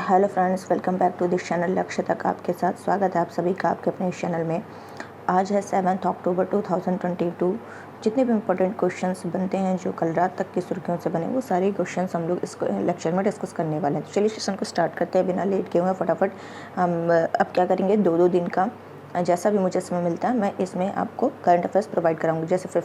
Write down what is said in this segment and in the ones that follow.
Hello friends, welcome back to this channel. लक्ष्य तक आपके साथ स्वागत है आप सभी का आपके अपने इस चैनल में। आज है 7 अक्टूबर 2022। जितने भी इम्पोर्टेंट क्वेश्चंस बनते हैं जो कल रात तक की सुर्खियों से बने, वो सारे क्वेश्चंस हम लोग इस लेक्चर में डिस्कस करने वाले हैं। तो चलिए सेशन को स्टार्ट करते हैं बिना लेट किए हुए फटाफट। हम अब क्या करेंगे, दो दिन का जैसा भी मुझे समय मिलता है मैं इसमें आपको करंट अफेयर्स प्रोवाइड कराऊंगी। जैसे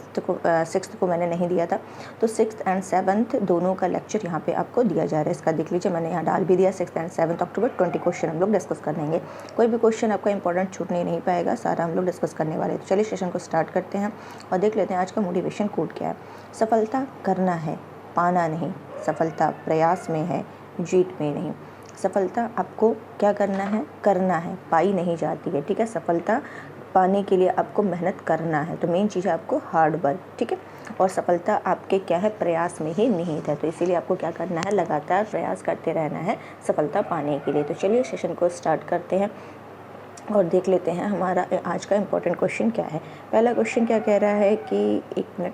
6th को मैंने नहीं दिया था, तो 6th एंड 7th दोनों का लेक्चर यहाँ पे आपको दिया जा रहा है। इसका देख लीजिए, मैंने यहाँ डाल भी दिया। 6th and 7th October 20 question हम लोग डिस्कस कर लेंगे। कोई भी क्वेश्चन आपका इंपॉर्टेंट छूटने नहीं पाएगा, सारा हम लोग डिस्कस करने वाले हैं। तो चलिए सेशन को स्टार्ट करते हैं और देख लेते हैं आज का मोटिवेशन कोट क्या है। सफलता करना है, पाना नहीं। सफलता प्रयास में है, जीत में नहीं। सफलता आपको क्या करना है, पाई नहीं जाती है। ठीक है, सफलता पाने के लिए आपको मेहनत करना है। तो मेन चीज़ है आपको हार्ड वर्क। ठीक है, और सफलता आपके क्या है, प्रयास में ही निहित है। तो इसीलिए आपको क्या करना है, लगातार प्रयास करते रहना है सफलता पाने के लिए। तो चलिए सेशन को स्टार्ट करते हैं और देख लेते हैं हमारा आज का इम्पोर्टेंट क्वेश्चन क्या है। पहला क्वेश्चन क्या कह रहा है कि एक मिनट,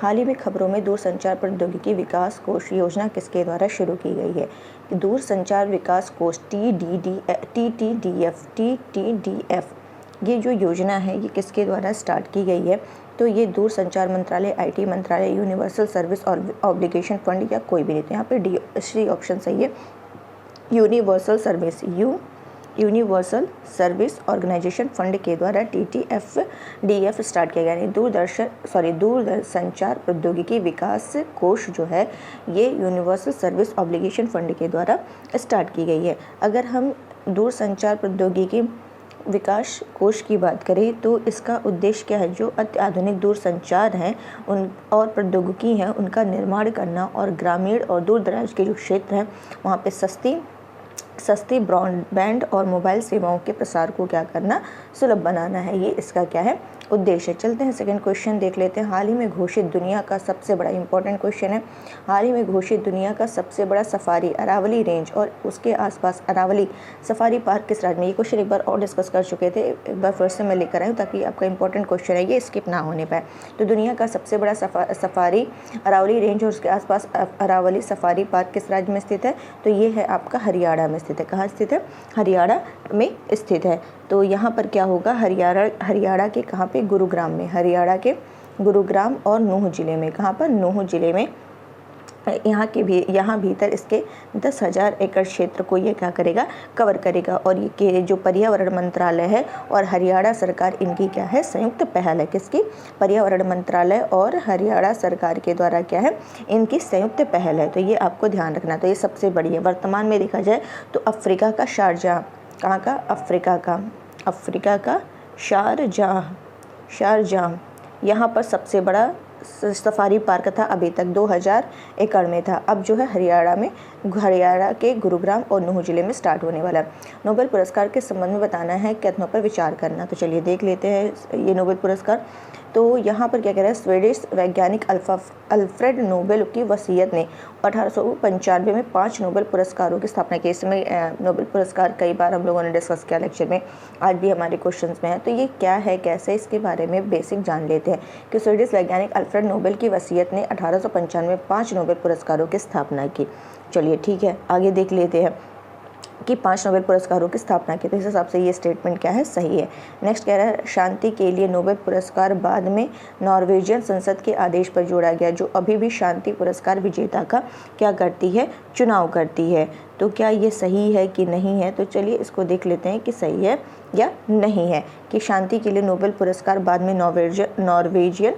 हाल ही में खबरों में दूरसंचार प्रौद्योगिकी विकास कोष योजना किसके द्वारा शुरू की गई है। दूरसंचार विकास कोष TTDF ये जो योजना है ये किसके द्वारा स्टार्ट की गई है। तो ये दूरसंचार मंत्रालय, IT मंत्रालय, यूनिवर्सल सर्विस और ऑब्लिगेशन फंड या कोई भी नहीं। तो यहाँ पे सी ऑप्शन सही है, यूनिवर्सल सर्विस ऑर्गेनाइजेशन फंड के द्वारा TTDF स्टार्ट किया गया। यानी दूरसंचार प्रौद्योगिकी विकास कोष जो है ये यूनिवर्सल सर्विस ऑब्लिगेशन फंड के द्वारा स्टार्ट की गई है। अगर हम दूरसंचार प्रौद्योगिकी विकास कोष की बात करें तो इसका उद्देश्य क्या है, जो अत्याधुनिक दूरसंचार हैं उन और प्रौद्योगिकी हैं उनका निर्माण करना और ग्रामीण और दूर दराज के जो क्षेत्र हैं वहाँ पे सस्ती ब्रॉडबैंड और मोबाइल सेवाओं के प्रसार को क्या करना, सुलभ बनाना है। ये इसका क्या है, उद्देश्य। चलते हैं सेकंड क्वेश्चन देख लेते हैं। हाल ही में घोषित दुनिया का सबसे बड़ा इंपॉर्टेंट क्वेश्चन है। हाल ही में घोषित दुनिया का सबसे बड़ा सफारी अरावली रेंज और उसके आसपास अरावली सफारी पार्क किस राज्य में। ये क्वेश्चन एक बार और डिस्कस कर चुके थे, एक बार फिर से मैं लेकर आई हूँ ताकि आपका इंपॉर्टेंट क्वेश्चन है ये स्किप ना होने पाए। तो दुनिया का सबसे बड़ा सफारी अरावली रेंज और उसके आसपास अरावली सफारी पार्क किस राज्य में स्थित है। तो ये है आपका हरियाणा में स्थित है। कहाँ स्थित है, हरियाणा में स्थित है। तो यहाँ पर क्या होगा, हरियाणा के कहाँ पे, गुरुग्राम में। हरियाणा के गुरुग्राम और नूह जिले में। कहाँ पर, नूह जिले में। यहाँ भीतर इसके 10,000 एकड़ क्षेत्र को ये क्या करेगा, कवर करेगा। और ये के जो पर्यावरण मंत्रालय है और हरियाणा सरकार, इनकी क्या है, संयुक्त पहल है। किसकी, पर्यावरण मंत्रालय और हरियाणा सरकार के द्वारा क्या है, इनकी संयुक्त पहल है। तो ये आपको ध्यान रखना। तो ये सबसे बड़ी है। वर्तमान में देखा जाए तो अफ्रीका का शारजाह, कहाँ का, अफ्रीका का शारजाह यहाँ पर सबसे बड़ा सफारी पार्क था। अभी तक 2000 एकड़ में था। अब जो है हरियाणा के गुरुग्राम और नूह जिले में स्टार्ट होने वाला है। नोबेल पुरस्कार के संबंध में बताना है, कथनों पर विचार करना। तो चलिए देख लेते हैं ये नोबेल पुरस्कार। तो यहाँ पर क्या कह रहा है, स्वीडिश वैज्ञानिक अल्फ्रेड नोबेल की वसीयत ने 1895 में 5 नोबेल पुरस्कारों की स्थापना की। इसमें नोबेल पुरस्कार कई बार हम लोगों ने डिस्कस किया लेक्चर में, आज भी हमारे क्वेश्चंस में है। तो ये क्या है, कैसे, इसके बारे में बेसिक जान लेते हैं कि स्वीडिश वैज्ञानिक अल्फ्रेड नोबेल की वसीयत ने 1895 में 5 नोबेल पुरस्कारों की स्थापना की। चलिए ठीक है, आगे देख लेते हैं कि 5 नोबेल पुरस्कारों की स्थापना की। तो इस हिसाब से ये स्टेटमेंट क्या है, सही है। नेक्स्ट कह रहा है, शांति के लिए नोबेल पुरस्कार बाद में नॉर्वेजियन संसद के आदेश पर जोड़ा गया, जो अभी भी शांति पुरस्कार विजेता का क्या करती है, चुनाव करती है। तो क्या ये सही है कि नहीं है। तो चलिए इसको देख लेते हैं कि सही है या नहीं है, कि शांति के लिए नोबेल पुरस्कार बाद में नॉर्वेजियन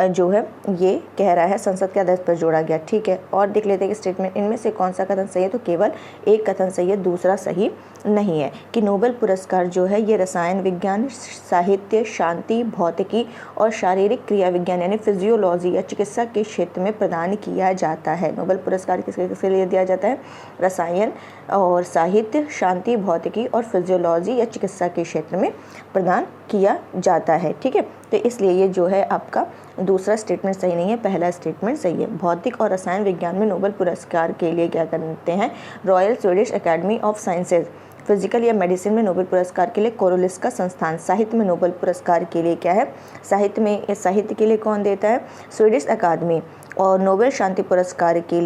जो है ये कह रहा है संसद के आदेश पर जोड़ा गया। ठीक है, और देख लेते हैं कि स्टेटमेंट इनमें से कौन सा कथन सही है। तो केवल एक कथन सही है, दूसरा सही नहीं है। कि नोबेल पुरस्कार जो है ये रसायन विज्ञान, साहित्य, शांति, भौतिकी और शारीरिक क्रिया विज्ञान यानी फिजियोलॉजी या चिकित्सा के क्षेत्र में प्रदान किया जाता है। नोबेल पुरस्कार किसके लिए दिया जाता है, रसायन और साहित्य, शांति, भौतिकी और फिजियोलॉजी या चिकित्सा के क्षेत्र में प्रदान किया जाता है। ठीक है, तो इसलिए ये जो है आपका दूसरा स्टेटमेंट सही नहीं है, पहला स्टेटमेंट सही है। भौतिक और रसायन विज्ञान में नोबेल पुरस्कार के लिए क्या करते हैं, royal Swedish academy of sciences. Physical या मेडिसिन में नोबेल पुरस्कार के लिए कोरोलिस्का संस्थान। साहित्य में नोबेल पुरस्कार के लिए क्या है, साहित्य के लिए कौन देता है, स्वीडिश अकादमी। और नोबेल शांति पुरस्कार के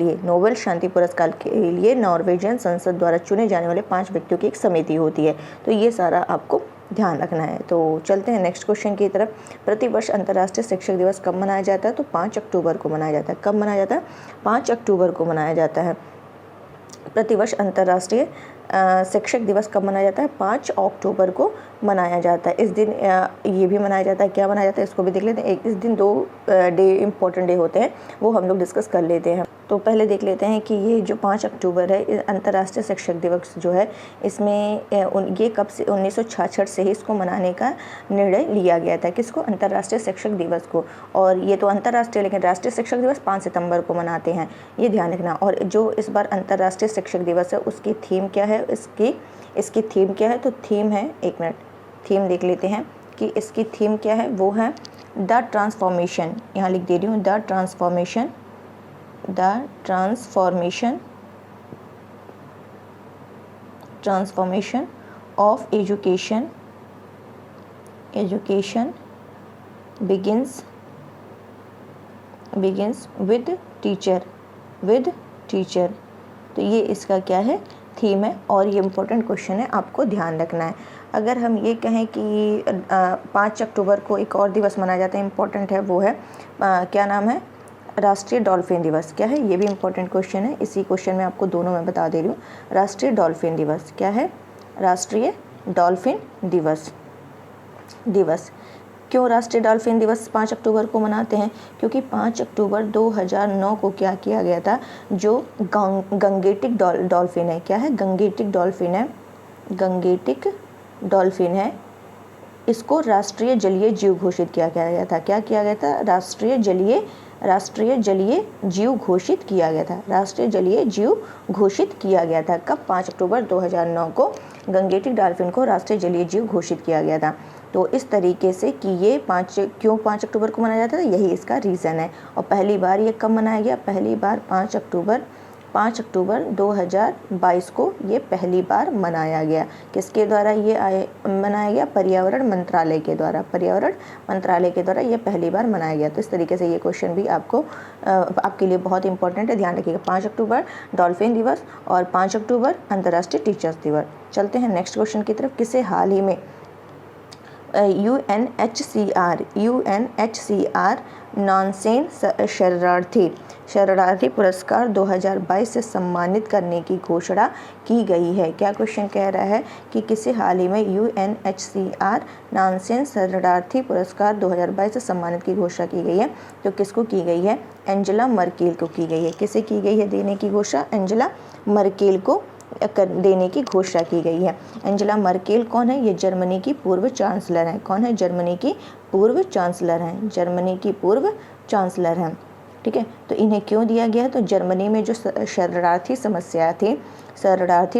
लिए नॉर्वेजियन संसद द्वारा चुने जाने वाले 5 व्यक्तियों की एक समिति होती है। तो ये सारा आपको ध्यान रखना है। तो चलते हैं नेक्स्ट क्वेश्चन की तरफ। प्रतिवर्ष अंतर्राष्ट्रीय शिक्षक दिवस कब मनाया जाता है? तो 5 अक्टूबर को मनाया जाता है। कब मनाया जाता है? 5 अक्टूबर को मनाया जाता है। प्रतिवर्ष अंतर्राष्ट्रीय शिक्षक दिवस कब मनाया जाता है? 5 अक्टूबर को मनाया जाता है। इस दिन ये भी मनाया जाता है, क्या मनाया जाता है इसको भी देख लेते हैं। इस दिन 2 डे इम्पोर्टेंट डे होते हैं, वो हम लोग डिस्कस कर लेते हैं। तो पहले देख लेते हैं कि ये जो 5 अक्टूबर है अंतर्राष्ट्रीय शिक्षक दिवस जो है, इसमें ये कब से 1966 से ही इसको मनाने का निर्णय लिया गया था। किसको? अंतर्राष्ट्रीय शिक्षक दिवस को। और ये तो अंतर्राष्ट्रीय, लेकिन राष्ट्रीय शिक्षक दिवस 5 सितंबर को मनाते हैं, ये ध्यान रखना। और जो इस बार अंतर्राष्ट्रीय शिक्षक दिवस है उसकी थीम क्या है? इसकी थीम क्या है? तो थीम है, एक मिनट, थीम देख लेते हैं कि इसकी थीम क्या है। वो है द ट्रांसफॉर्मेशन, यहाँ लिख दे रही हूँ, the transformation of education begins with teacher. तो ये इसका क्या है? थीम है। और ये इम्पोर्टेंट क्वेश्चन है, आपको ध्यान रखना है। अगर हम ये कहें कि 5 अक्टूबर को एक और दिवस मनाया जाता है, इम्पोर्टेंट है, वो है क्या नाम है? राष्ट्रीय डॉल्फिन दिवस। क्या है? ये भी इम्पोर्टेंट क्वेश्चन है। इसी क्वेश्चन में आपको दोनों में बता दे रही हूँ। राष्ट्रीय डॉल्फिन दिवस क्या है? राष्ट्रीय डॉल्फिन दिवस। क्यों राष्ट्रीय डॉल्फिन दिवस 5 अक्टूबर को मनाते हैं? क्योंकि 5 अक्टूबर 2009 को क्या किया गया था? जो गंगेटिक डॉल्फिन है, क्या है? गंगेटिक डॉल्फिन है, इसको राष्ट्रीय जलीय जीव घोषित किया गया था। क्या किया गया था? राष्ट्रीय जलीय जीव घोषित किया गया था। राष्ट्रीय जलीय जीव घोषित किया गया था। कब? 5 अक्टूबर 2009 को गंगेटिक डॉल्फिन को राष्ट्रीय जलीय जीव घोषित किया गया था। तो इस तरीके से कि ये 5 अक्टूबर को मनाया जाता है, यही इसका रीज़न है। और पहली बार ये कब मनाया गया? पहली बार 5 अक्टूबर 2022 को ये पहली बार मनाया गया। किसके द्वारा ये मनाया गया? पर्यावरण मंत्रालय के द्वारा ये पहली बार मनाया गया। तो इस तरीके से ये क्वेश्चन भी आपके लिए बहुत इंपॉर्टेंट है, ध्यान रखिएगा। 5 अक्टूबर डॉल्फिन दिवस और 5 अक्टूबर अंतर्राष्ट्रीय टीचर्स दिवस। चलते हैं नेक्स्ट क्वेश्चन की तरफ। किसे हाल ही में UNHCR नॉनसेन शरणार्थी पुरस्कार 2022 से सम्मानित करने की घोषणा की गई है। क्या क्वेश्चन कह रहा है कि किसे हाल ही में UNHCR नॉनसेन शरणार्थी पुरस्कार 2022 से सम्मानित की घोषणा की गई है? तो किसको की गई है? एंजेला मर्केल को की गई है। किसे की गई है देने की घोषणा? एंजेला मर्केल को देने की घोषणा की गई है। एंजेला मर्केल कौन है? ये जर्मनी की पूर्व चांसलर हैं। कौन है? जर्मनी की पूर्व चांसलर हैं। ठीक है, तो इन्हें क्यों दिया गया? तो जर्मनी में जो शरणार्थी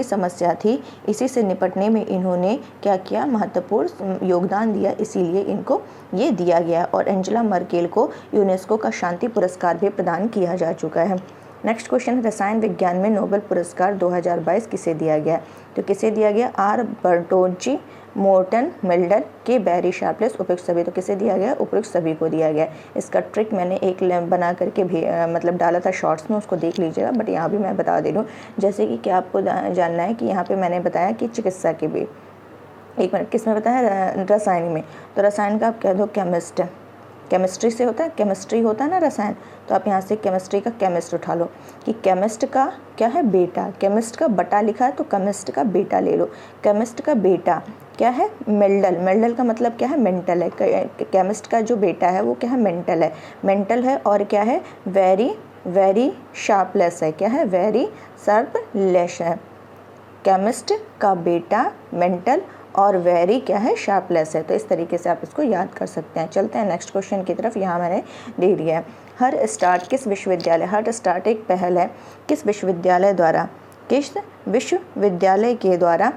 समस्या थी, इसी से निपटने में इन्होंने क्या किया? महत्वपूर्ण योगदान दिया, इसीलिए इनको ये दिया गया। और एंजेला मर्केल को यूनेस्को का शांति पुरस्कार भी प्रदान किया जा चुका है। नेक्स्ट क्वेश्चन, रसायन विज्ञान में नोबेल पुरस्कार 2022 किसे दिया गया? तो किसे दिया गया? आर बर्टोल्ची, मोर्टन मिल्डर, के बैरी शार्पलेस, उपयुक्त सभी। तो किसे दिया गया? उपयुक्त सभी को दिया गया। इसका ट्रिक मैंने एक बना करके भी डाला था शॉर्ट्स में, उसको देख लीजिएगा, बट यहाँ भी मैं बता दे रही हूँ। जैसे कि क्या आपको जानना है कि यहाँ पे मैंने बताया कि चिकित्सा के भी, एक मिनट, किस में बताया? रसायन में। तो रसायन का आप कह दो केमिस्ट, केमिस्ट्री से होता है, केमिस्ट्री होता है ना रसायन। तो आप यहाँ से केमिस्ट्री का केमिस्ट उठा लो कि केमिस्ट का क्या है? बेटा। केमिस्ट का बटा लिखा है तो केमिस्ट का बेटा ले लो। केमिस्ट का बेटा क्या है? मेल्डल। मेल्डल का मतलब क्या है? मेंटल है। केमिस्ट का जो बेटा है वो क्या है? मेंटल है। और क्या है? वेरी शार्पलेस है। क्या है? वेरी शार्पलेस है। केमिस्ट का बेटा मेंटल और वेरी क्या है? शार्पलेस है। तो इस तरीके से आप इसको याद कर सकते हैं। चलते हैं नेक्स्ट क्वेश्चन की तरफ। यहाँ मैंने दे दिया है, हर स्टार्ट किस विश्वविद्यालय, हर स्टार्ट एक पहल है, किस विश्वविद्यालय के द्वारा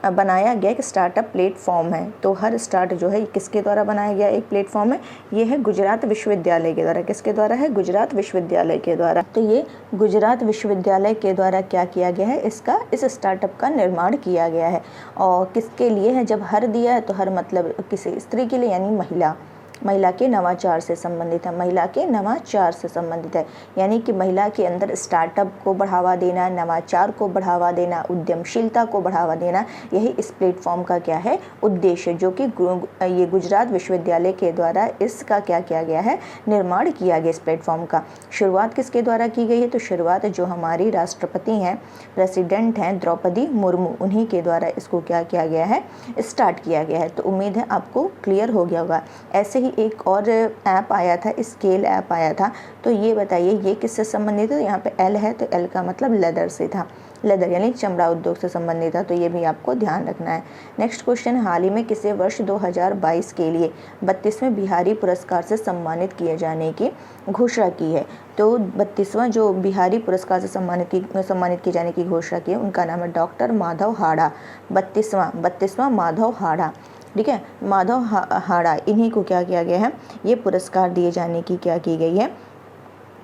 बनाया गया एक स्टार्टअप प्लेटफॉर्म है। तो हर स्टार्ट जो है किसके द्वारा बनाया गया एक प्लेटफॉर्म है? ये है गुजरात विश्वविद्यालय के द्वारा। किसके द्वारा है? गुजरात विश्वविद्यालय के द्वारा। तो ये गुजरात विश्वविद्यालय के द्वारा क्या किया गया है? इस स्टार्टअप का निर्माण किया गया है। और किसके लिए है? जब हर दिया है तो हर मतलब किसी स्त्री के लिए, यानी महिला, महिला के नवाचार से संबंधित है, महिला के नवाचार से संबंधित है, यानी कि महिला के अंदर स्टार्टअप को बढ़ावा देना, नवाचार को बढ़ावा देना, उद्यमशीलता को बढ़ावा देना, यही इस प्लेटफॉर्म का क्या है उद्देश्य, जो कि ये गुजरात विश्वविद्यालय के द्वारा इसका क्या किया गया है, निर्माण किया गया। इस प्लेटफॉर्म का शुरुआत किसके द्वारा की गई है, तो शुरुआत जो हमारी राष्ट्रपति हैं, प्रेसिडेंट हैं द्रौपदी मुर्मू, उन्हीं के द्वारा इसको क्या किया गया है, स्टार्ट किया गया है। तो उम्मीद है आपको क्लियर हो गया होगा। ऐसे ही एक और ऐप आया था, स्केल ऐप आया था, तो ये बताइए ये किससे संबंधित है। यहाँ पे एल है तो एल का मतलब लेदर से था, लेदर यानी चमड़ा उद्योग से संबंधित था, तो ये भी आपको ध्यान रखना है। नेक्स्ट क्वेश्चन, हाल ही में किसे वर्ष 2022 के लिए 32वें बिहारी पुरस्कार से सम्मानित किए जाने की घोषणा की है। तो 32वां जो बिहारी पुरस्कार से सम्मानित किए जाने की घोषणा की है, उनका नाम है डॉक्टर माधव हाड़ा। 32वां माधव हाड़ा, ठीक है, माधव हाड़ा, इन्हीं को क्या किया गया है, ये पुरस्कार दिए जाने की क्या की गई है,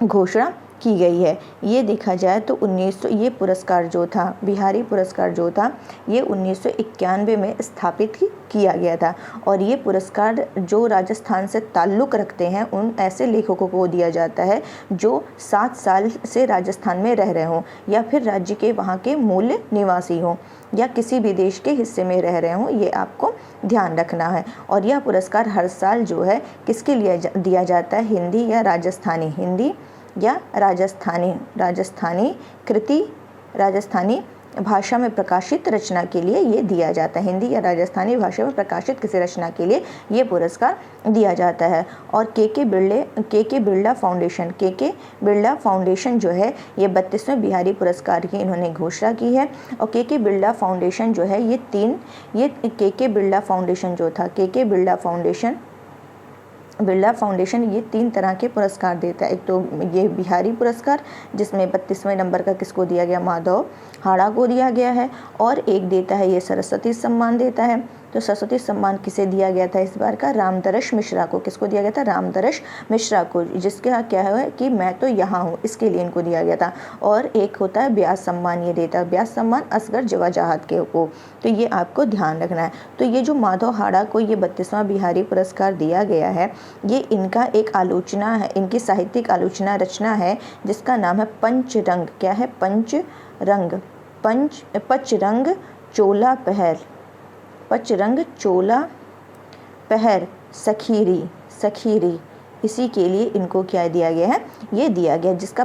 घोषणा की गई है। ये देखा जाए तो 1900 ये पुरस्कार जो था, बिहारी पुरस्कार जो था, ये 1991 में स्थापित किया गया था। और ये पुरस्कार जो राजस्थान से ताल्लुक़ रखते हैं उन ऐसे लेखकों को दिया जाता है जो 7 साल से राजस्थान में रह रहे हों, या फिर राज्य के वहाँ के मूल निवासी हों, या किसी भी देश के हिस्से में रह रहे हों, ये आपको ध्यान रखना है। और यह पुरस्कार हर साल जो है किसके लिए दिया जाता है, हिंदी या राजस्थानी भाषा में प्रकाशित रचना के लिए ये दिया जाता है। हिंदी या राजस्थानी भाषा में प्रकाशित किसी रचना के लिए ये पुरस्कार दिया जाता है। और के बिरला फाउंडेशन जो है ये 32वें बिहारी पुरस्कार की इन्होंने घोषणा की है। और के बिरला फाउंडेशन जो है ये के बिरला फाउंडेशन जो था, बिरला फाउंडेशन ये 3 तरह के पुरस्कार देता है। एक तो ये बिहारी पुरस्कार, जिसमें 32वें नंबर का किसको दिया गया, माधव हाड़ा को दिया गया है। और एक देता है ये सरस्वती सम्मान देता है। तो सरस्वती सम्मान किसे दिया गया था इस बार का, रामदरश मिश्रा को। किसको दिया गया था, रामदरश मिश्रा को, जिसका क्या है कि मैं तो यहाँ हूँ, इसके लिए इनको दिया गया था। और एक होता है व्यास सम्मान, ये देता है व्यास सम्मान असगर जवाजाहत के को। तो ये आपको ध्यान रखना है। तो ये जो माधव हाड़ा को ये 32वां बिहारी पुरस्कार दिया गया है, ये इनका एक आलोचना है, इनकी साहित्यिक आलोचना रचना है जिसका नाम है पंचरंग। क्या है, पचरंग चोला पहर सखीरी, इसी के लिए इनको क्या दिया गया है, ये दिया गया, इसका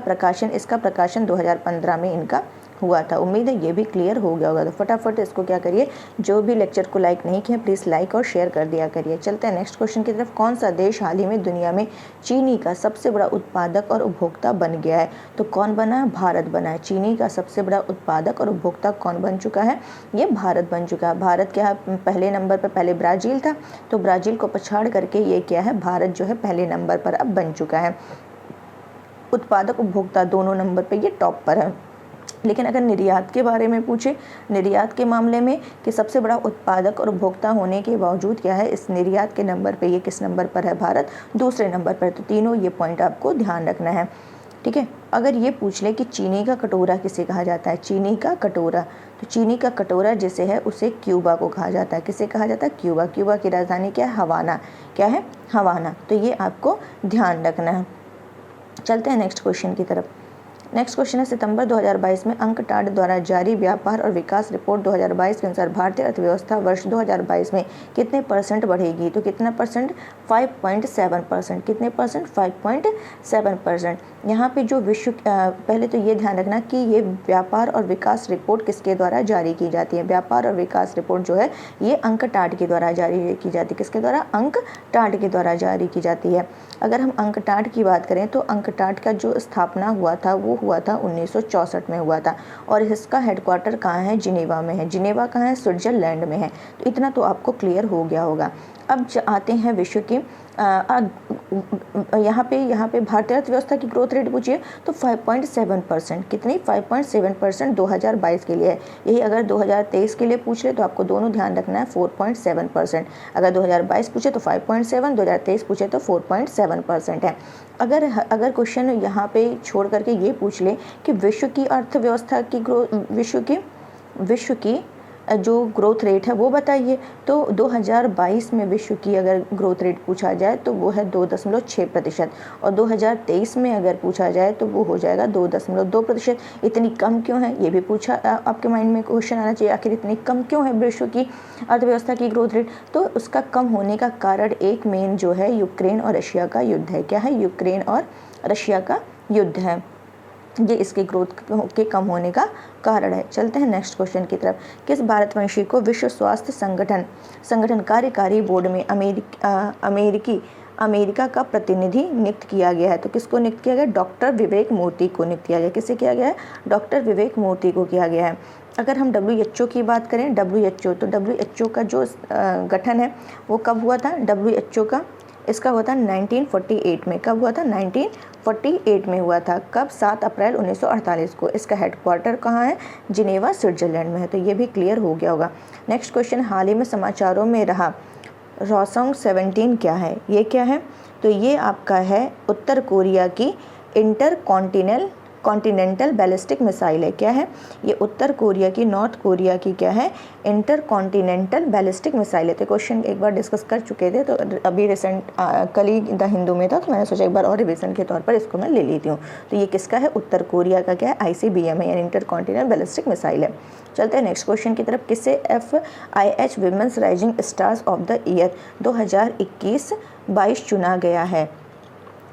प्रकाशन 2015 में इनका हुआ था। उम्मीद है ये भी क्लियर हो गया होगा। तो फटाफट इसको क्या करिए, जो भी लेक्चर को लाइक नहीं किया प्लीज़ लाइक और शेयर कर दिया करिए। चलते हैं नेक्स्ट क्वेश्चन की तरफ। कौन सा देश हाल ही में दुनिया में चीनी का सबसे बड़ा उत्पादक और उपभोक्ता बन गया है? तो कौन बना है, भारत बना है। चीनी का सबसे बड़ा उत्पादक और उपभोक्ता कौन बन चुका है, ये भारत बन चुका है। भारत क्या है पहले नंबर पर, पहले ब्राज़ील था, तो ब्राज़ील को पछाड़ करके ये क्या है, भारत जो है पहले नंबर पर अब बन चुका है। उत्पादक उपभोक्ता दोनों नंबर पर ये टॉप पर है। लेकिन अगर निर्यात के बारे में पूछे, निर्यात के मामले में कि सबसे बड़ा उत्पादक और उपभोक्ता होने के बावजूद क्या है, इस निर्यात के नंबर पे ये किस नंबर पर है, भारत दूसरे नंबर पर। तो तीनों ये पॉइंट आपको ध्यान रखना है, ठीक है। अगर ये पूछ ले कि चीनी का कटोरा किसे कहा जाता है, चीनी का कटोरा, तो चीनी का कटोरा जिसे है उसे क्यूबा को कहा जाता है। किसे कहा जाता है, क्यूबा। क्यूबा की राजधानी क्या है, हवाना। क्या है, हवाना। तो ये आपको ध्यान रखना है। चलते हैं नेक्स्ट क्वेश्चन की तरफ। नेक्स्ट क्वेश्चन है, सितंबर 2022 में अंकटाड द्वारा जारी व्यापार और विकास रिपोर्ट 2022 के अनुसार भारतीय अर्थव्यवस्था वर्ष 2022 में कितने % बढ़ेगी? तो कितना %, 5.7%। कितने %, 5.7%। यहाँ पे जो पहले तो ये ध्यान रखना कि ये व्यापार और विकास रिपोर्ट किसके द्वारा जारी की जाती है। व्यापार और विकास रिपोर्ट जो है ये अंकटाड के द्वारा जारी की जाती है। किसके द्वारा, अंकटाड के द्वारा जारी की जाती है। अगर हम अंकटाड की बात करें तो अंकटाड का जो स्थापना हुआ था वो हुआ था 1964 में हुआ था। और इसका हेडक्वार्टर कहाँ है, जिनेवा में है। जिनेवा कहाँ है, स्विट्जरलैंड में है। तो इतना तो आपको क्लियर हो गया होगा। अब आते हैं विश्व की यहाँ पे भारतीय अर्थव्यवस्था की ग्रोथ रेट पूछिए तो 5.7%। कितनी, 5.7% 2022 के लिए है। यही अगर 2023 के लिए पूछ ले तो आपको दोनों ध्यान रखना है, 4.7%। अगर 2022 पूछे तो 5.7, 2023 पूछे तो 4.7% है। अगर क्वेश्चन यहाँ पे छोड़ करके ये पूछ ले कि विश्व की अर्थव्यवस्था की ग्रोथ, विश्व की जो ग्रोथ रेट है वो बताइए। तो 2022 में विश्व की अगर ग्रोथ रेट पूछा जाए तो वो है 2.6%, और 2023 में अगर पूछा जाए तो वो हो जाएगा 2.2%। इतनी कम क्यों है, ये भी पूछा आपके माइंड में क्वेश्चन आना चाहिए, आखिर इतनी कम क्यों है विश्व की अर्थव्यवस्था की ग्रोथ रेट। तो उसका कम होने का कारण एक मेन जो है यूक्रेन और रशिया का युद्ध है। क्या है, यूक्रेन और रशिया का युद्ध है, ये इसकी ग्रोथ के कम होने का कारण है। चलते हैं नेक्स्ट क्वेश्चन की तरफ। किस भारतवंशी को विश्व स्वास्थ्य संगठन कार्यकारी बोर्ड में अमेरिका का प्रतिनिधि नियुक्त किया गया है? तो किसको नियुक्त किया गया? डॉक्टर विवेक मूर्ति को नियुक्त किया गया। किसे किया गया है? डॉक्टर विवेक मूर्ति को किया गया है। अगर हम WHO की बात करें, WHO, तो WHO का जो गठन है वो कब हुआ था? WHO का इसका हुआ था 1948 में। कब हुआ था? 1948 में हुआ था। कब? 7 अप्रैल 1948 को। इसका हेडक्वार्टर कहाँ है? जिनेवा, स्विट्जरलैंड में है। तो ये भी क्लियर हो गया होगा। नेक्स्ट क्वेश्चन, हाल ही में समाचारों में रहा रॉसोंग 17 क्या है? ये क्या है? तो ये आपका है उत्तर कोरिया की कॉन्टिनेंटल बैलिस्टिक मिसाइल है। क्या है? ये उत्तर कोरिया की, नॉर्थ कोरिया की क्या है? इंटरकॉन्टिनेंटल बैलिस्टिक मिसाइल है। तो क्वेश्चन एक बार डिस्कस कर चुके थे, तो अभी रिसेंट कल ही द हिंदू में था, तो मैंने सोचा एक बार और रिवीजन के तौर पर इसको मैं ले लेती हूँ। तो ये किसका है? उत्तर कोरिया का क्या है? ICBM है, यानी इंटरकॉन्टिनेंटल बैलिस्टिक मिसाइल है। चलते हैं नेक्स्ट क्वेश्चन की तरफ। किसे FIH women's rising stars of the year 2021-22 चुना गया है?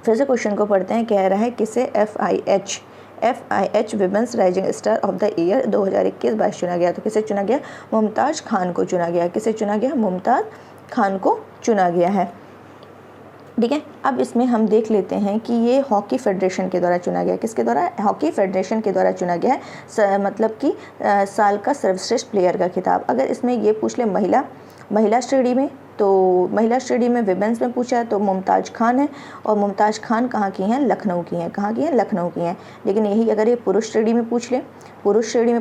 फिर से क्वेश्चन को पढ़ते हैं। कह रहा है किसे FIH women's rising star of the year 2021-22 चुना गया। तो किसे चुना गया? मुमताज़ खान को चुना गया। किसे चुना गया? मुमताज़ खान को चुना गया है। ठीक है, अब इसमें हम देख लेते हैं कि ये हॉकी फेडरेशन के द्वारा चुना गया। किसके द्वारा? हॉकी फेडरेशन के द्वारा चुना गया है। मतलब कि साल का सर्वश्रेष्ठ प्लेयर का खिताब। अगर इसमें ये पूछ ले महिला श्रेणी में, तो महिला श्रेणी में विमेंस में पूछा है तो मुमताज़ खान है, और मुमताज़ खान कहाँ की हैं? लखनऊ की हैं। कहाँ की हैं? लखनऊ की हैं। लेकिन यही अगर ये पुरुष श्रेणी में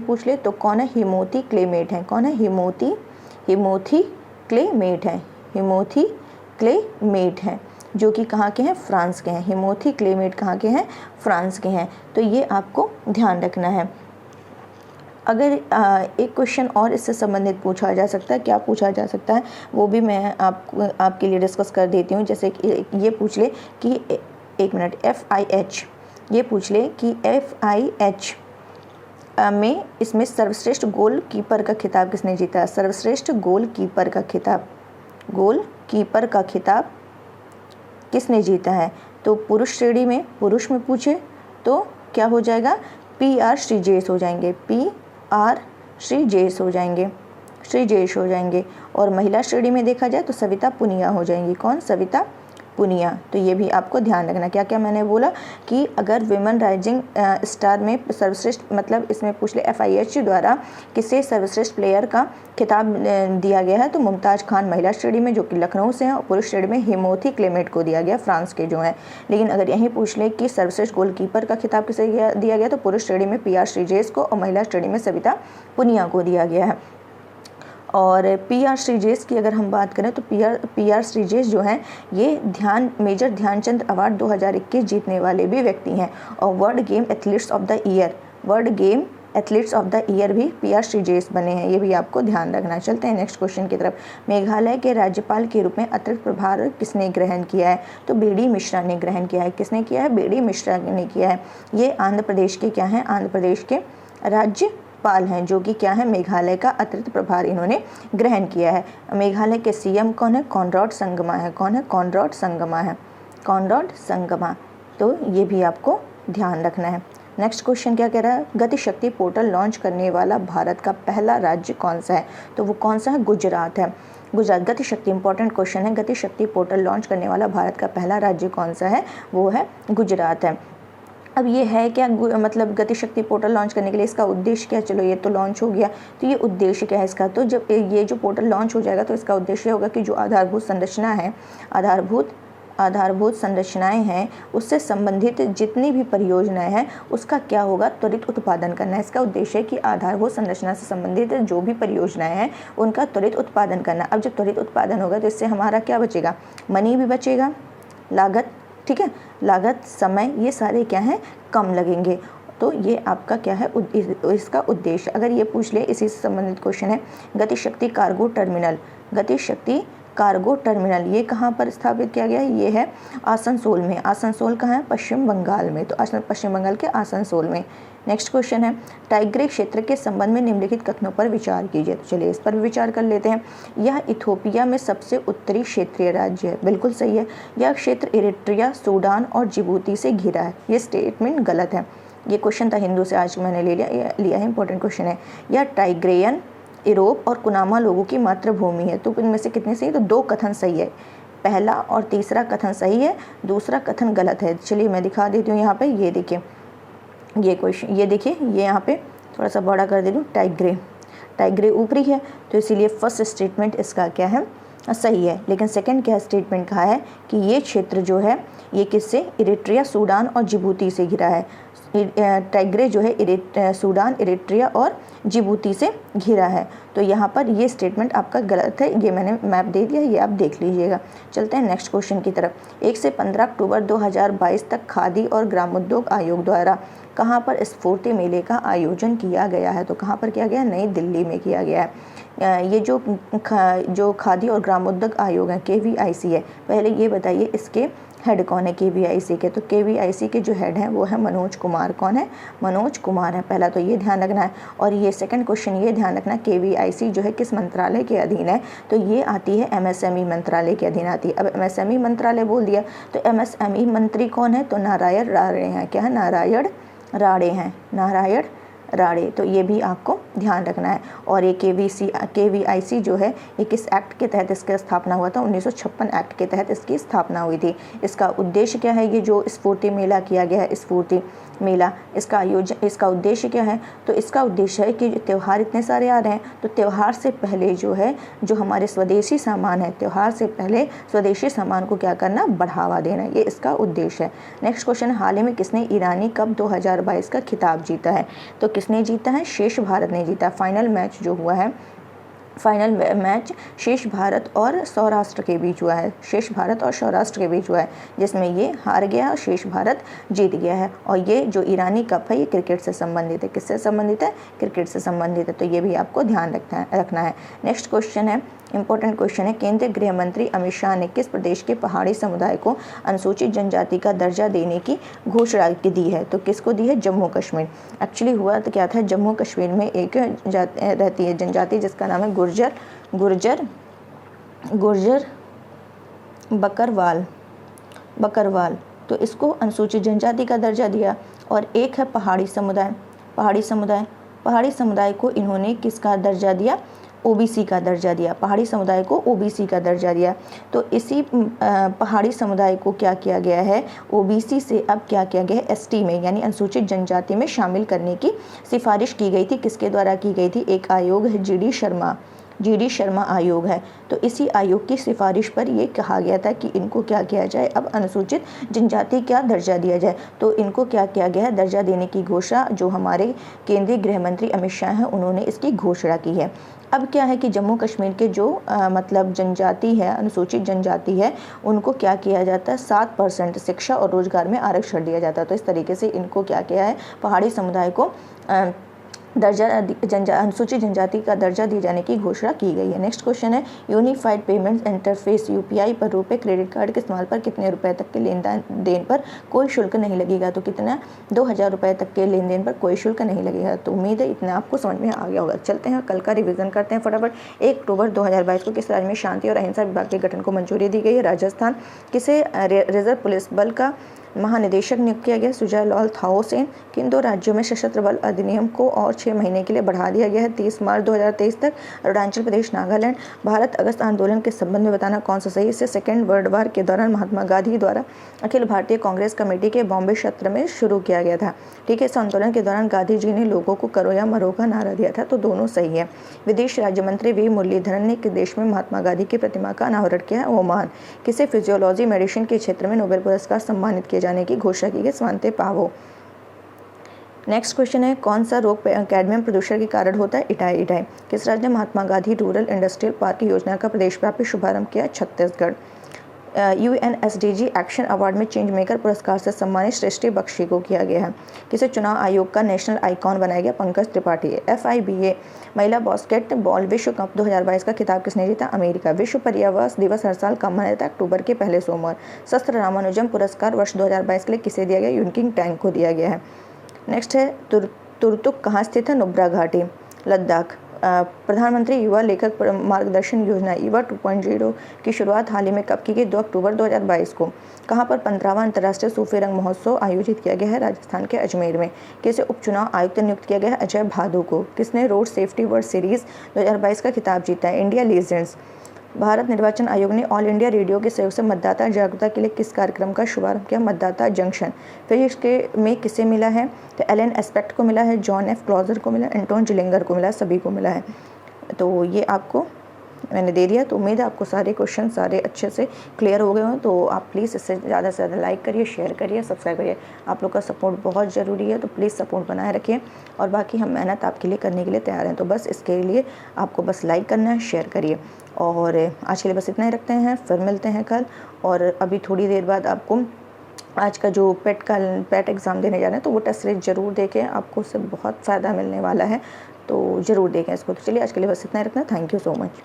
पूछ ले तो कौन है? हिमोती क्लेमेट हैं। कौन है? हिमोती क्लेमेट हैं, जो कि कहाँ के हैं? फ्रांस के हैं। हिमोती क्लेमेट कहाँ के हैं? फ्रांस के हैं। तो ये आपको ध्यान रखना है। अगर एक क्वेश्चन और इससे संबंधित पूछा जा सकता है, क्या पूछा जा सकता है वो भी मैं आपके लिए डिस्कस कर देती हूँ। जैसे कि ये पूछ ले कि एक मिनट, FIH ये पूछ ले कि FIH में इसमें सर्वश्रेष्ठ गोल कीपर का खिताब किसने जीता है? सर्वश्रेष्ठ गोल कीपर का खिताब किसने जीता है? तो पुरुष श्रेणी में, पुरुष में पूछे तो क्या हो जाएगा? PR श्रीजेश हो जाएंगे। PR श्रीजेश हो जाएंगे। और महिला श्रेणी में देखा जाए तो सविता पुनिया हो जाएंगी। कौन? सविता पुनिया। तो ये भी आपको ध्यान रखना। क्या क्या मैंने बोला कि अगर विमेन राइजिंग स्टार में सर्वश्रेष्ठ, मतलब इसमें पूछ ले FIH द्वारा किसे सर्वश्रेष्ठ प्लेयर का खिताब दिया गया है, तो मुमताज़ खान महिला श्रेणी में, जो कि लखनऊ से हैं, और पुरुष श्रेणी में हिमोती क्लेमेट को दिया गया, फ्रांस के जो हैं। लेकिन अगर यहीं पूछ ले कि सर्वश्रेष्ठ गोलकीपर का खिताब किसे दिया गया, तो पुरुष श्रेणी में PR श्रीजेश को, और महिला श्रेणी में सविता पुनिया को दिया गया है। और PR श्रीजेश की अगर हम बात करें तो PR श्रीजेश जो हैं ये मेजर ध्यानचंद अवार्ड 2021 जीतने वाले भी व्यक्ति हैं। और world game athletes of the year भी PR श्रीजेश बने हैं। ये भी आपको ध्यान रखना। चलते हैं नेक्स्ट क्वेश्चन की तरफ। मेघालय के राज्यपाल के रूप में अतिरिक्त प्रभार किसने ग्रहण किया है? तो BD मिश्रा ने ग्रहण किया है। किसने किया है? BD मिश्रा ने किया है। ये आंध्र प्रदेश के क्या हैं? आंध्र प्रदेश के राज्यपाल हैं, जो कि क्या है? मेघालय का अतिरिक्त प्रभार इन्होंने ग्रहण किया है। मेघालय के CM कौन है? कॉनराड संगमा है। कौन है? कॉनराड संगमा। तो ये भी आपको ध्यान रखना है। नेक्स्ट क्वेश्चन क्या कह रहा है? गतिशक्ति पोर्टल लॉन्च करने वाला भारत का पहला राज्य कौन सा है? तो वो कौन सा है? गुजरात है। गुजरात। गतिशक्ति इंपॉर्टेंट क्वेश्चन है। गतिशक्ति पोर्टल लॉन्च करने वाला भारत का पहला राज्य कौन सा है? वो है गुजरात है। अब ये है क्या, मतलब गतिशक्ति पोर्टल लॉन्च करने के लिए इसका उद्देश्य क्या? चलो ये तो लॉन्च हो गया, तो ये उद्देश्य क्या है इसका? तो जब ये जो पोर्टल लॉन्च हो जाएगा तो इसका उद्देश्य होगा कि जो आधारभूत संरचनाएं हैं उससे संबंधित जितनी भी परियोजनाएं हैं उसका क्या होगा? त्वरित उत्पादन करना है। इसका उद्देश्य है कि आधारभूत संरचना से संबंधित जो भी परियोजनाएं हैं उनका त्वरित उत्पादन करना। अब जब त्वरित उत्पादन होगा तो इससे हमारा क्या बचेगा? मनी भी बचेगा, लागत, ठीक है, लागत, समय, ये सारे क्या हैं? कम लगेंगे। तो ये आपका क्या है इसका उद्देश्य। अगर ये पूछ ले, इसी से संबंधित क्वेश्चन है, Gatishakti cargo terminal, Gatishakti cargo terminal ये कहाँ पर स्थापित किया गया है? ये है आसनसोल में। आसनसोल कहाँ है? पश्चिम बंगाल में। तो पश्चिम बंगाल के आसनसोल में। नेक्स्ट क्वेश्चन है, टाइग्रे क्षेत्र के संबंध में निम्नलिखित कथनों पर विचार कीजिए। तो चलिए इस पर विचार कर लेते हैं। यह इथोपिया में सबसे उत्तरी क्षेत्रीय राज्य है, बिल्कुल सही है। यह क्षेत्र इरिट्रिया, सूडान और जिबूती से घिरा है, ये स्टेटमेंट गलत है। ये क्वेश्चन था हिंदू से, आज मैंने ले लिया है, इंपॉर्टेंट क्वेश्चन है। यह टाइग्रेयन, इरोप और कुनामा लोगों की मातृभूमि है। तो इनमें से कितने सही? तो 2 कथन सही है। पहला और तीसरा कथन सही है, दूसरा कथन गलत है। चलिए मैं दिखा देती हूँ यहाँ पे। ये देखिए, ये क्वेश्चन, ये देखिए, ये यहाँ पे थोड़ा सा बड़ा कर दे दूँ। टाइग्रे ऊपरी है, तो इसीलिए फर्स्ट स्टेटमेंट इसका क्या है? सही है। लेकिन सेकंड क्या स्टेटमेंट कहा है कि ये क्षेत्र जो है ये किससे? इरिट्रिया, सूडान और जिबूती से घिरा है। टाइग्रे जो है सूडान, इरिट्रिया और जिबूती से घिरा है। तो यहाँ पर ये स्टेटमेंट आपका गलत है। ये मैंने मैप दे दिया, ये आप देख लीजिएगा। चलते हैं नेक्स्ट क्वेश्चन की तरफ। 1 से 15 अक्टूबर 2022 तक खादी और ग्रामोद्योग आयोग द्वारा कहाँ पर स्फूर्ति मेले का आयोजन किया गया है? तो कहाँ पर किया गया? नई दिल्ली में किया गया है। ये जो खादी और ग्रामोद्योग आयोग है, KVIC है, पहले ये बताइए इसके हेड कौन है KVIC के? तो KVIC के जो हेड हैं वो है मनोज कुमार। कौन है? मनोज कुमार है। पहला तो ये ध्यान रखना है। और ये सेकंड क्वेश्चन ये ध्यान रखना, KVIC जो है किस मंत्रालय के अधीन है? तो ये आती है MSME मंत्रालय के अधीन आती है। अब MSME मंत्रालय बोल दिया तो MSME मंत्री कौन है? तो नारायण राणे हैं। क्या है? नारायण राणे हैं, नारायण राणे। तो ये भी आपको ध्यान रखना है। और ये KVIC जो है ये किस एक्ट के तहत इसका स्थापना हुआ था? 1956 एक्ट के तहत इसकी स्थापना हुई थी। इसका उद्देश्य क्या है? ये जो स्फूर्ति मेला किया गया है, स्फूर्ति मेला, इसका आयोजन, इसका उद्देश्य क्या है? तो इसका उद्देश्य है कि त्यौहार इतने सारे आ रहे हैं, तो त्यौहार से पहले जो है जो हमारे स्वदेशी सामान है, त्यौहार से पहले स्वदेशी सामान को क्या करना? बढ़ावा देना, ये इसका उद्देश्य है। नेक्स्ट क्वेश्चन, हाल ही में किसने ईरानी कप 2022 का खिताब जीता है? तो किसने जीता है? शेष भारत ने जीता। फाइनल मैच जो हुआ है, फाइनल मैच शेष भारत और सौराष्ट्र के बीच हुआ है, शेष भारत और सौराष्ट्र के बीच हुआ है, जिसमें ये हार गया और शेष भारत जीत गया है। और ये जो ईरानी कप है ये क्रिकेट से संबंधित है। किससे संबंधित है? क्रिकेट से संबंधित है। तो ये भी आपको ध्यान रखना है। नेक्स्ट क्वेश्चन है, इंपॉर्टेंट क्वेश्चन है, केंद्रीय गृह मंत्री अमित शाह ने किस प्रदेश के पहाड़ी समुदाय को अनुसूचित जनजाति का दर्जा देने की घोषणा दी है? तो किसको दी है? जम्मू कश्मीर। एक्चुअली हुआ तो क्या था, जम्मू कश्मीर में एक रहती है जनजाति जिसका नाम है गुर्जर बकरवाल। तो इसको अनुसूचित जनजाति का दर्जा दिया। और एक है पहाड़ी समुदाय को इन्होंने किसका दर्जा दिया? OBC का दर्जा दिया। पहाड़ी समुदाय को OBC का दर्जा दिया। तो इसी पहाड़ी समुदाय को क्या किया गया है? OBC से अब क्या किया गया है? ST में यानी अनुसूचित जनजाति में शामिल करने की सिफारिश की गई थी। किसके द्वारा की गई थी? एक आयोग है GD शर्मा आयोग है। तो इसी आयोग की सिफारिश पर ये कहा गया था कि इनको क्या किया जाए? अब अनुसूचित जनजाति का दर्जा दिया जाए। तो इनको क्या किया गया है? दर्जा देने की घोषणा जो हमारे केंद्रीय गृह मंत्री अमित शाह हैं उन्होंने इसकी घोषणा की है। अब क्या है कि जम्मू कश्मीर के जो मतलब जनजाति है, अनुसूचित जनजाति है, उनको क्या किया जाता है? 7% शिक्षा और रोजगार में आरक्षण दिया जाता है। तो इस तरीके से इनको क्या किया है? पहाड़ी समुदाय को अनुसूचित जनजाति का दर्जा दिए जाने की घोषणा की गई है। नेक्स्ट क्वेश्चन है, यूनिफाइड पेमेंट्स इंटरफेस UPI पर रुपए क्रेडिट कार्ड के इस्तेमाल पर कितने रुपए तक के लेन देन पर कोई शुल्क नहीं लगेगा? तो कितना? 2000 रुपये तक के लेन देन पर कोई शुल्क नहीं लगेगा। तो उम्मीद है इतना आपको समझ में आ गया होगा। चलते हैं कल का रिवीजन करते हैं फटाफट। 1 अक्टूबर 2022 को किस राज्य में शांति और अहिंसा विभाग के गठन को मंजूरी दी गई है? राजस्थान। किसे रिजर्व पुलिस बल का महानिदेशक नियुक्त किया गया? सुजय लाल थाओसेन। किन 2 राज्यों में सशस्त्र बल अधिनियम को और 6 महीने के लिए बढ़ा दिया गया है? 30 मार्च 2023 तक। अरुणाचल प्रदेश, नागालैंड। भारत अगस्त आंदोलन के संबंध में बताना कौन सा सही? इसे सेकेंड वर्ल्ड वार के दौरान महात्मा गांधी द्वारा अखिल भारतीय कांग्रेस कमेटी के बॉम्बे क्षेत्र में शुरू किया गया था। ठीक है, इस आंदोलन के दौरान गांधी जी ने लोगों को करो या मरो का नारा दिया था। तो दोनों सही है। विदेश राज्य मंत्री वी मुरलीधरन ने किस देश में महात्मा गांधी की प्रतिमा का अनावरण किया है? ओमान। किसे फिजियोलॉजी मेडिसिन के क्षेत्र में नोबेल पुरस्कार सम्मानित किए जाने की घोषणा की गई? स्वांते पावो। नेक्स्ट क्वेश्चन है, कौन सा रोग कैडमियम प्रदूषण के कारण होता है? इटाई। किस राज्य ने Mahatma Gandhi rural industrial park योजना का प्रदेशव्यापी शुभारंभ किया? छत्तीसगढ़। UNSDG एक्शन अवार्ड में चेंज मेकर पुरस्कार से सम्मानित सृष्टि बख्शी को किया गया है। किसे चुनाव आयोग का नेशनल आइकॉन बनाया गया? पंकज त्रिपाठी। FIBA महिला बास्केटबॉल विश्व कप 2022 का खिताब किसने जीता? अमेरिका। विश्व पर्यावरण दिवस हर साल कब मनाया जाता है? अक्टूबर के पहले सोमवार। शस्त्र रामानुजम पुरस्कार वर्ष 2022 के लिए किसे दिया गया? यूनकिंग टैंक को दिया गया है। नेक्स्ट है तुरतुक कहाँ स्थित है? नुब्रा घाटी, लद्दाख। प्रधानमंत्री युवा लेखक मार्गदर्शन योजना युवा 2.0 की शुरुआत हाल ही में कब की गई? 2 अक्टूबर 2022 को। कहाँ पर 15वां अंतर्राष्ट्रीय सूफी रंग महोत्सव आयोजित किया गया है? राजस्थान के अजमेर में। किसे उपचुनाव आयुक्त नियुक्त किया गया है? अजय भादु को। किसने रोड सेफ्टी वर्ल्ड सीरीज 2022 का खिताब जीता है? India legends. भारत निर्वाचन आयोग ने ऑल इंडिया रेडियो के सहयोग से मतदाता जागरूकता के लिए किस कार्यक्रम का शुभारंभ किया? मतदाता जंक्शन। फिजिक्स के में किसे मिला है? तो एलन एस्पेक्ट को मिला है, जॉन एफ क्लॉजर को मिला, एंटोन जिलिंगर को मिला, सभी को मिला है। तो ये आपको मैंने दे दिया। तो उम्मीद है आपको सारे क्वेश्चन सारे अच्छे से क्लियर हो गए हों। तो आप प्लीज़ इससे ज़्यादा से ज़्यादा लाइक करिए, शेयर करिए, सब्सक्राइब करिए। आप लोग का सपोर्ट बहुत ज़रूरी है, तो प्लीज़ सपोर्ट बनाए रखिए। और बाकी हम मेहनत आपके लिए करने के लिए तैयार हैं। तो बस इसके लिए आपको बस लाइक करना है, शेयर करिए। और आज के लिए बस इतना ही रखते हैं, फिर मिलते हैं कल। और अभी थोड़ी देर बाद आपको आज का जो पेट एग्ज़ाम देने जा रहे हैं तो वो टेस्ट सीरीज ज़रूर देखें, आपको उससे बहुत फ़ायदा मिलने वाला है। तो ज़रूर देखें इसको। तो चलिए आज के लिए बस इतना ही रखना है। Thank you so much.